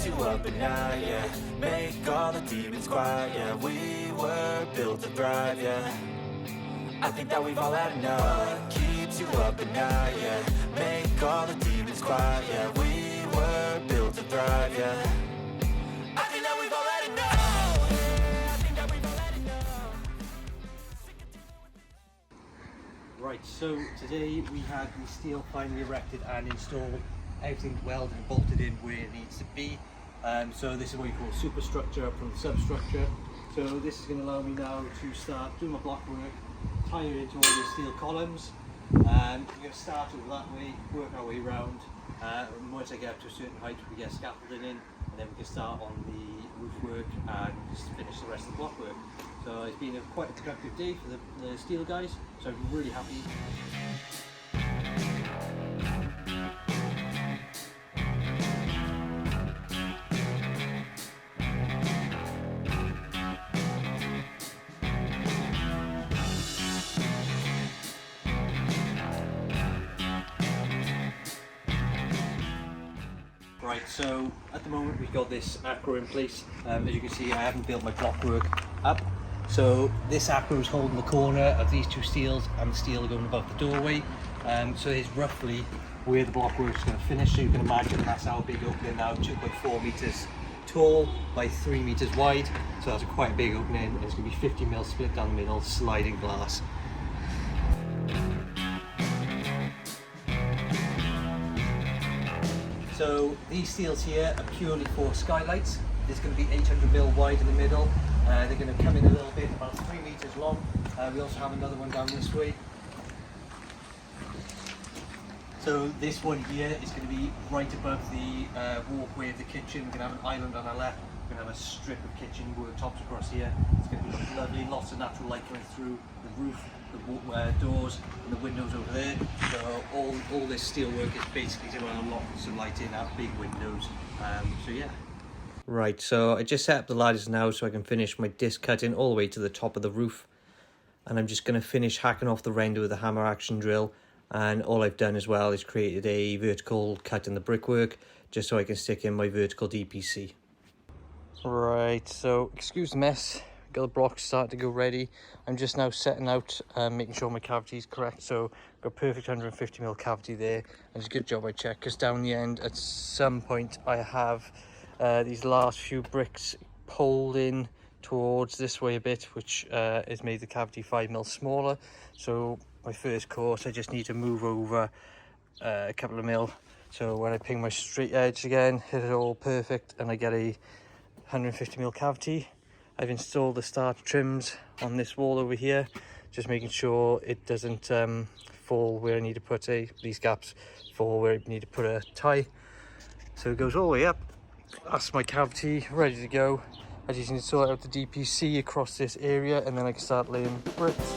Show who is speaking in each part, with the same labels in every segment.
Speaker 1: keeps you up at night, yeah. Make all the demons quiet, yeah. We were built to thrive, yeah. I think that we've all had enough. What keeps you up at night, yeah. Make all the demons quiet, yeah. We were built to thrive, yeah. I think that we've all had enough. Yeah, I think that we've all had enough.
Speaker 2: Right, so today we had the steel finally erected and installed. Everything's welded and bolted in where it needs to be. So this is what you call superstructure from the substructure. So this is going to allow me now to start doing my block work, tie it into all these steel columns. We're going to start over that way, work our way around. And once I get up to a certain height, we get scaffolding in, and then we can start on the roof work and just finish the rest of the block work. So it's been quite a productive day for the steel guys, so I'm really happy. Right, so at the moment we've got this acro in place. As you can see, I haven't built my block work up. So this acro is holding the corner of these two steels and the steel going above the doorway. So it's roughly where the block work is going to finish. So you can imagine that's our big opening now, 2.4 meters tall by 3 meters wide. So that's quite a big opening. It's going to be 50 mil split down the middle, sliding glass. So these steels here are purely for skylights. There's going to be 800 mil wide in the middle. They're going to come in a little bit, about 3 meters long. We also have another one down this way. So this one here is going to be right above the walkway of the kitchen. We're going to have an island on our left. We're going to have a strip of kitchen worktops across here. It's going to be lovely, lots of natural light coming through the roof, the doors and the windows over there. So all this steel work is basically to allow lots of light in, have big windows. So yeah. Right, so I just set up the ladders now so I can finish my disc cutting all the way to the top of the roof. And I'm just going to finish hacking off the render with a hammer action drill. And all I've done as well is created a vertical cut in the brickwork just so I can stick in my vertical DPC. Right, so excuse the mess. Got the blocks starting to go ready. I'm just now setting out, making sure my cavity is correct. So got perfect 150 mil cavity there. And it's a good job I checked, because down the end at some point I have these last few bricks pulled in towards this way a bit, which has made the cavity 5 mil smaller. So my first course I just need to move over a couple of mil. So when I ping my straight edge again, hit it all perfect, and I get a 150 mil cavity. I've installed the starter trims on this wall over here, just making sure it doesn't fall where I need to put these gaps fall where I need to put a tie. So it goes all the way up. That's my cavity ready to go. I just need to sort out the DPC across this area, and then I can start laying bricks.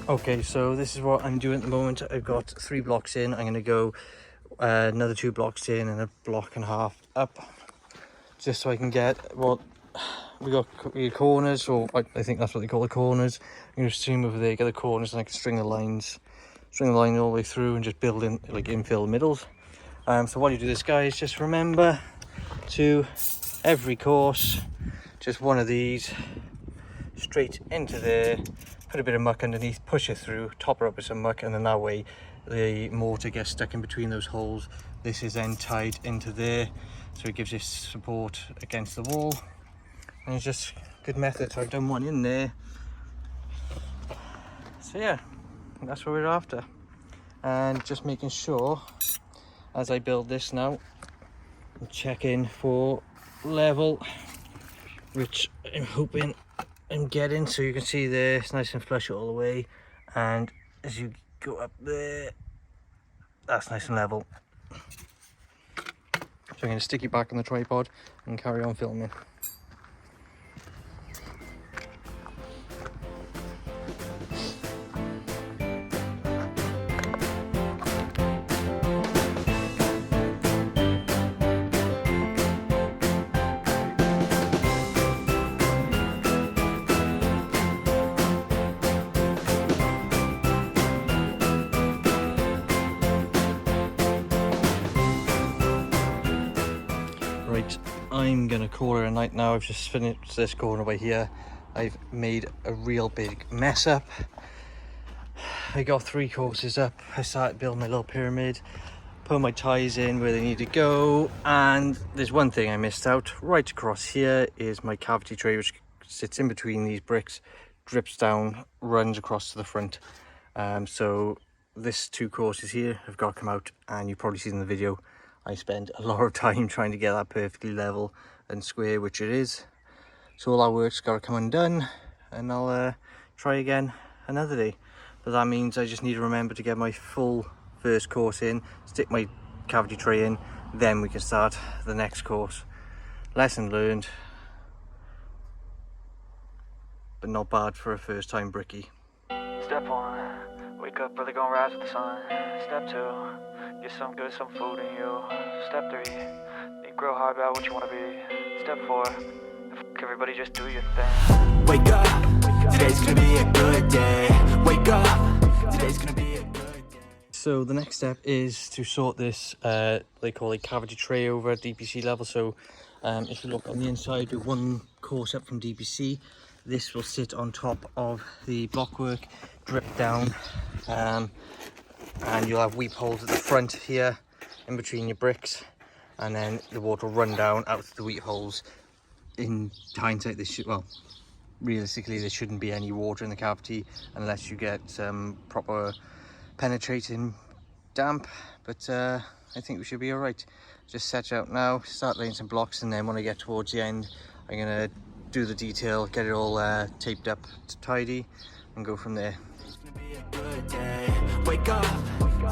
Speaker 2: Okay, so this is what I'm doing at the moment. I've got 3 blocks in. I'm going to go another 2 blocks in and a block and a half up, just so I can get what we got corners, or I think that's what they call the corners. I'm going to stream over there, get the corners, and I can string the line all the way through and just build in, like, infill the middles. So while you do this, guys, just remember to every course, just one of these straight into there. Put a bit of muck underneath, push it through, top it up with some muck, and then that way the mortar gets stuck in between those holes. This is then tied into there, so it gives you support against the wall. And it's just a good method. So I've done one in there. So yeah, that's what we're after. And just making sure, as I build this now, I'm checking for level, which I'm hoping I'm getting. So you can see there, it's nice and flush all the way, and as you go up there, that's nice and level. So I'm going to stick it back on the tripod and carry on filming. I'm gonna call it a night now. I've just finished this corner by here. I've made a real big mess up. I got 3 courses up. I started building my little pyramid, put my ties in where they need to go, and there's one thing I missed out. Right across here is my cavity tray, which sits in between these bricks, drips down, runs across to the front. So this 2 courses here have got to come out, and you've probably seen in the video I spend a lot of time trying to get that perfectly level and square, which it is. So all our work's got to come undone, and I'll try again another day. But that means I just need to remember to get my full first course in, stick my cavity tray in, then we can start the next course. Lesson learned, but not bad for a first time brickie.
Speaker 1: Step 1, wake up early, gonna rise with the sun. Step 2, get some good, some food in you. Step 3, think real hard about what you wanna be. Step 4, everybody just do your thing. Wake up, today's gonna be a good day. Wake up, today's gonna be a good day.
Speaker 2: So the next step is to sort this, they call it cavity tray over at DPC level. So if you look on the inside with 1 course up from DPC, this will sit on top of the blockwork, drip down, and you'll have weep holes at the front here in between your bricks, and then the water will run down out the weep holes. In hindsight, this should, well, realistically there shouldn't be any water in the cavity unless you get some proper penetrating damp, but I think we should be all right. Just set out now, start laying some blocks, and then when I get towards the end I'm gonna do the detail, get it all taped up to tidy, and go from there.
Speaker 1: It's gonna be a good day. Wake up,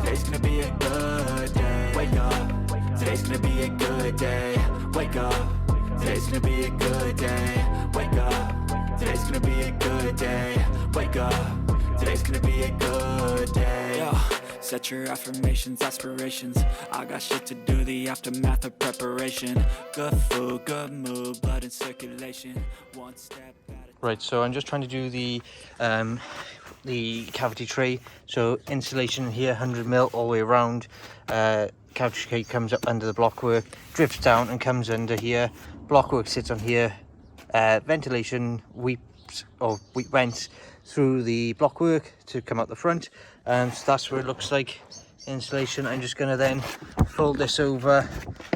Speaker 1: today's gonna be a good day. Wake up, today's gonna be a good day. Wake up, today's gonna be a good day. Wake up, today's gonna be a good day. Wake up, today's gonna be a good day. Yo, set your affirmations, aspirations. I got shit to do, the aftermath of preparation. Good food, good mood, blood in circulation. One step at a time.
Speaker 2: Right, so I'm just trying to do the cavity tray. So insulation here, 100mm all the way around. Cavity tray comes up under the blockwork, drips down and comes under here. Blockwork sits on here. Ventilation weeps or weep vents through the blockwork to come out the front. So that's what it looks like. Insulation. I'm just going to then fold this over.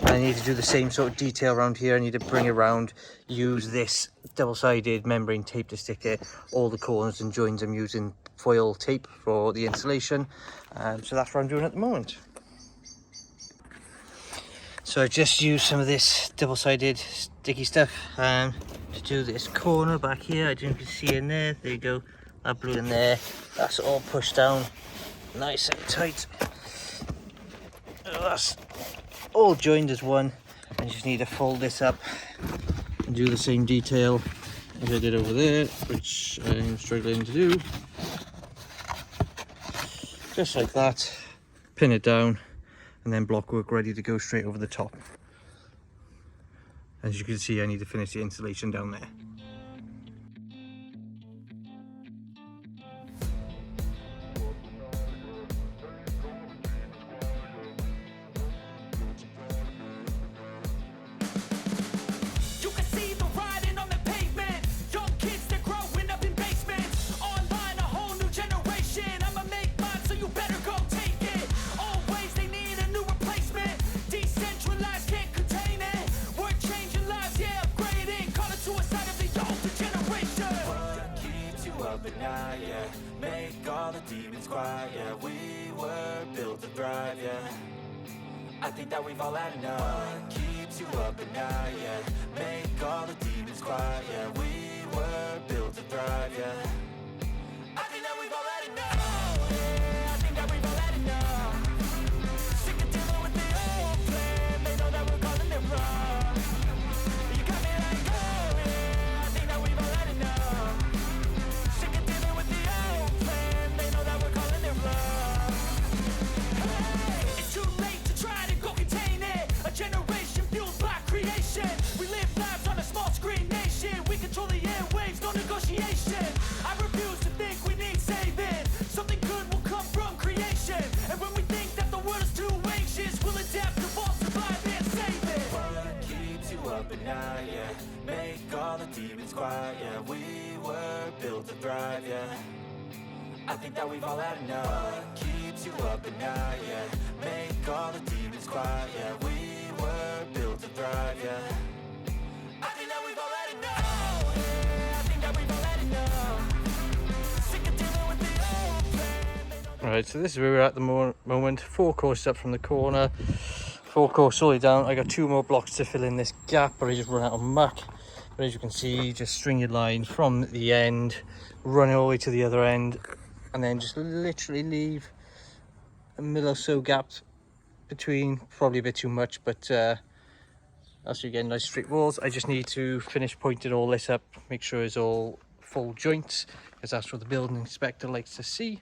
Speaker 2: I need to do the same sort of detail around here. I need to bring it around, use this double-sided membrane tape to stick it. All the corners and joins I'm using foil tape for the insulation. So that's what I'm doing at the moment. So I just used some of this double-sided sticky stuff to do this corner back here. I don't know if you can see in there. There you go. That blue in there. That's all pushed down nice and tight. That's all joined as one. I just need to fold this up and do the same detail as I did over there, which I'm struggling to do. Just like that. Pin it down, and then blockwork ready to go straight over the top. As you can see, I need to finish the insulation down there.
Speaker 1: I think that we've all had enough. What keeps you up at night, yeah. Make all the demons quiet, yeah. We were built to thrive, yeah. I think that we've all had enough, yeah. I think that we've all had enough. Sick of dealing with the old plan. They know that we're calling it wrong. You got me like, oh, yeah. I think that we've all had enough. Sick of dealing with the old plan. They know that we're calling it wrong. Hey, it's too late to try to go contain it. A generation fueled by creation. We live life night, yeah. Make all the demons quiet, yeah. We were built to thrive, yeah. I think that we've all had enough. Keeps you up at night, yeah. Make all the demons quiet, yeah. We were built to thrive, yeah. I think that we've all had enough. Yeah, I think that we've all had enough. Sick of dealing with the old plan.
Speaker 2: Right, so this is where we're at the moment. 4 courses up from the corner, 4 courses all the way down. I got 2 more blocks to fill in this gap, but I just run out of muck. But as you can see, just string your line from the end, run it all the way to the other end, and then just literally leave a middle or so gap between. Probably a bit too much, but that's you get nice straight walls. I just need to finish pointing all this up, make sure it's all full joints, because that's what the building inspector likes to see.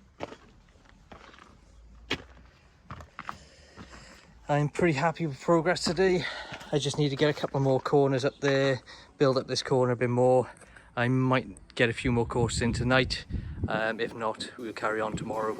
Speaker 2: I'm pretty happy with progress today. I just need to get a couple more corners up there, build up this corner a bit more. I might get a few more courses in tonight. If not, we'll carry on tomorrow.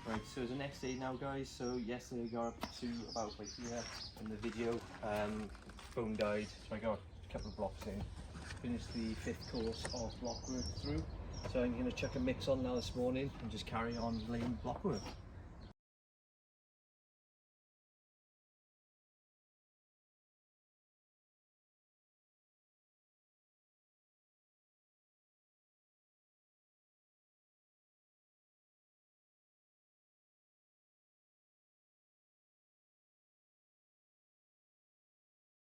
Speaker 2: Right, so it's the next day now, guys. So yesterday I got up to about right here in the video. Phone died, so I got a couple of blocks in. Finished the 5th course of block work through. So I'm going to chuck a mix on now this morning and just carry on laying block work.